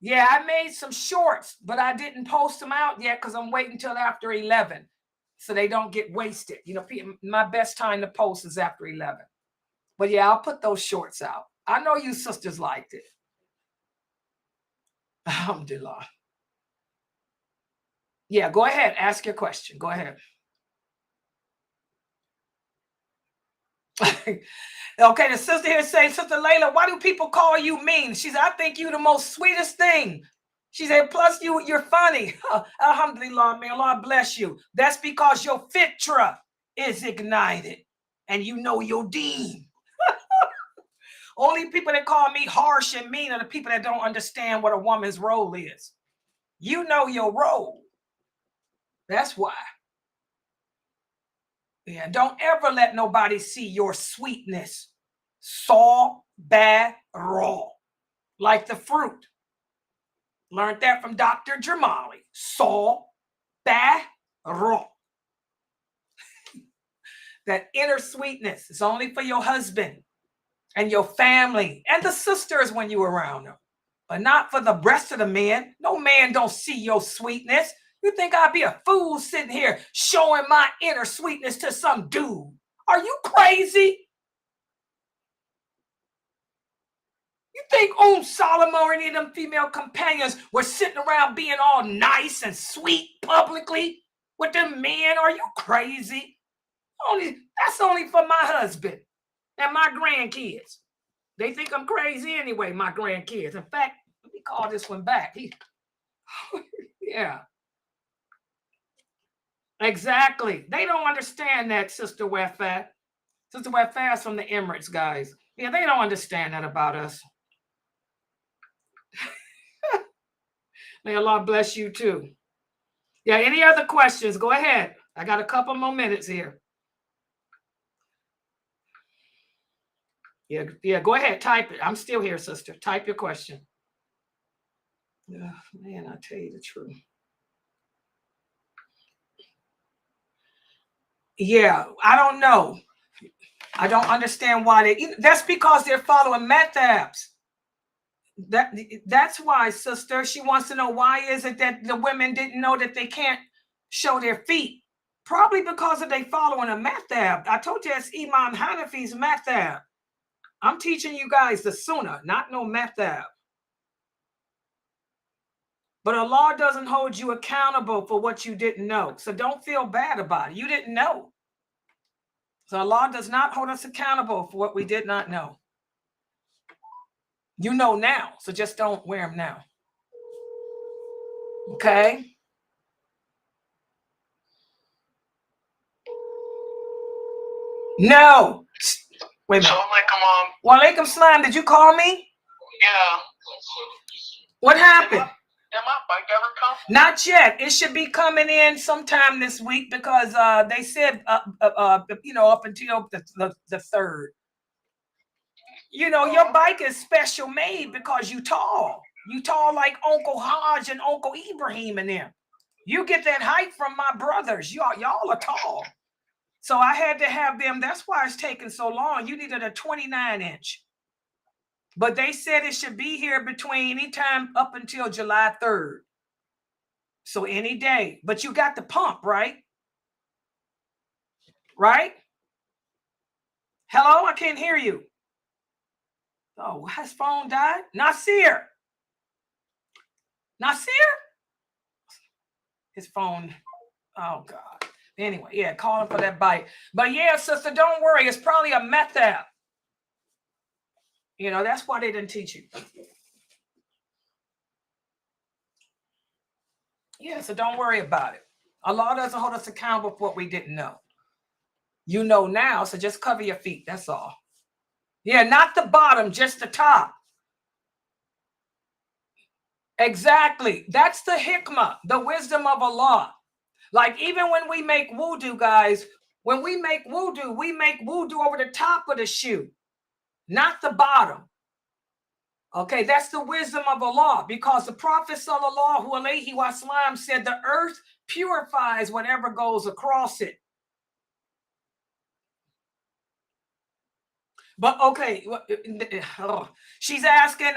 Yeah, I made some shorts, but I didn't post them out yet because I'm waiting until after 11 so they don't get wasted. My best time to post is after 11. But yeah, I'll put those shorts out. I know you sisters liked it. Alhamdulillah. Yeah, go ahead. Ask your question. Go ahead. Okay, the sister here saying, Sister Layla, why do people call you mean? She said, I think you the most sweetest thing. She said, plus you're funny. Alhamdulillah, may Allah bless you. That's because your fitra is ignited and you know your deen. Only people that call me harsh and mean are the people that don't understand what a woman's role is. You know your role. That's why. Yeah, don't ever let nobody see your sweetness. Saw, bad, raw. Like the fruit. Learned that from Dr. Jamali. Saw, bad, raw. That inner sweetness is only for your husband and your family and the sisters when you're around them. But not for the rest of the men. No man don't see your sweetness. You think I'd be a fool sitting here showing my inner sweetness to some dude? Are you crazy? You think Solomon or any of them female companions were sitting around being all nice and sweet publicly? with them men. Are you crazy? That's only for my husband and my grandkids. They think I'm crazy anyway, my grandkids. In fact, let me call this one back. Yeah. Exactly. They don't understand that, Sister Wefat. Sister Wefat from the Emirates, guys. Yeah, they don't understand that about us. May Allah bless you too. Yeah, any other questions? Go ahead. I got a couple more minutes here. Yeah, go ahead. Type it. I'm still here, sister. Type your question. Oh, man, I'll tell you the truth. Yeah, I don't know. I don't understand why that's because they're following methabs. That's why, sister. She wants to know why is it that the women didn't know that they can't show their feet. Probably because of they following a madhab. I told you it's Imam Hanafi's madhab. I'm teaching you guys the Sunnah, not no madhab. But Allah doesn't hold you accountable for what you didn't know. So don't feel bad about it. You didn't know. So Allah does not hold us accountable for what we did not know. You know now, so just don't wear them now. Okay? No. Wait a minute. Walaikum salam. Did you call me? Yeah. What happened? Did my bike ever come? Not yet. It should be coming in sometime this week because they said, up until the 3rd. You know, your bike is special made because you tall. You tall like Uncle Hajj and Uncle Ibrahim and them. You get that height from my brothers. Y'all are tall. So I had to have them. That's why it's taking so long. You needed a 29-inch. But they said it should be here between any time up until July 3rd. So any day. But you got the pump, right? Right? Hello? I can't hear you. Oh, his phone died? Nasir? His phone. Oh, God. Anyway, yeah, call him for that bite. But yeah, sister, don't worry. It's probably a method. You know, that's why they didn't teach you. Yeah, so don't worry about it. Allah doesn't hold us accountable for what we didn't know. You know now, so just cover your feet. That's all. Yeah, not the bottom, just the top. Exactly. That's the hikmah, the wisdom of Allah. Like even when we make wudu, guys, when we make wudu over the top of the shoe, not the bottom. Okay, that's the wisdom of Allah, because the Prophet sallallahu alaihi wasallam said the earth purifies whatever goes across it. But okay, she's asking,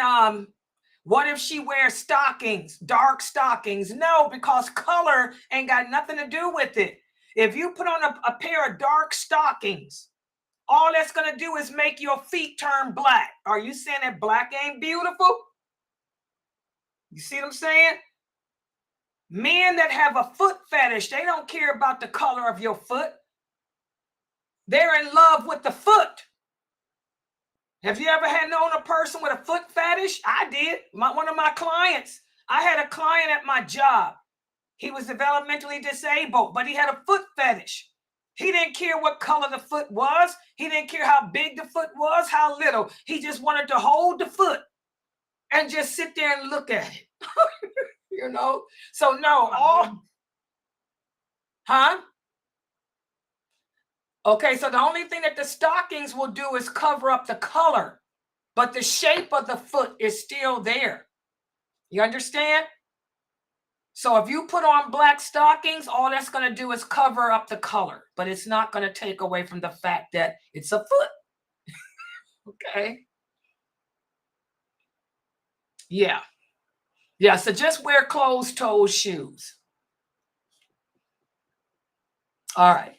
what if she wears stockings, dark stockings? No, because color ain't got nothing to do with it. If you put on a pair of dark stockings, all that's going to do is make your feet turn black. Are you saying that black ain't beautiful? You see what I'm saying? Men that have a foot fetish, they don't care about the color of your foot. They're in love with the foot. Have you ever known a person with a foot fetish? I did. One of my clients. I had a client at my job. He was developmentally disabled, but he had a foot fetish. He didn't care what color the foot was. He didn't care how big the foot was, how little. He just wanted to hold the foot and just sit there and look at it. You know? So no, Okay, so the only thing that the stockings will do is cover up the color, but the shape of the foot is still there. You understand? So if you put on black stockings, all that's going to do is cover up the color, but it's not going to take away from the fact that it's a foot. Okay. Yeah. Yeah, so just wear closed-toed shoes. All right.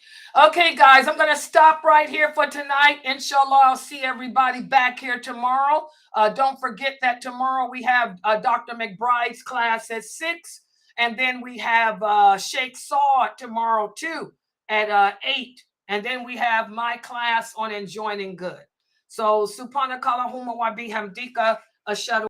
Okay, guys, I'm going to stop right here for tonight. Inshallah, I'll see everybody back here tomorrow. Don't forget that tomorrow we have Dr. McBride's class at 6. And then we have Sheikh Saud tomorrow too at 8. And then we have my class on enjoining good. So subhanakallahumma wa bihamdika ashhadu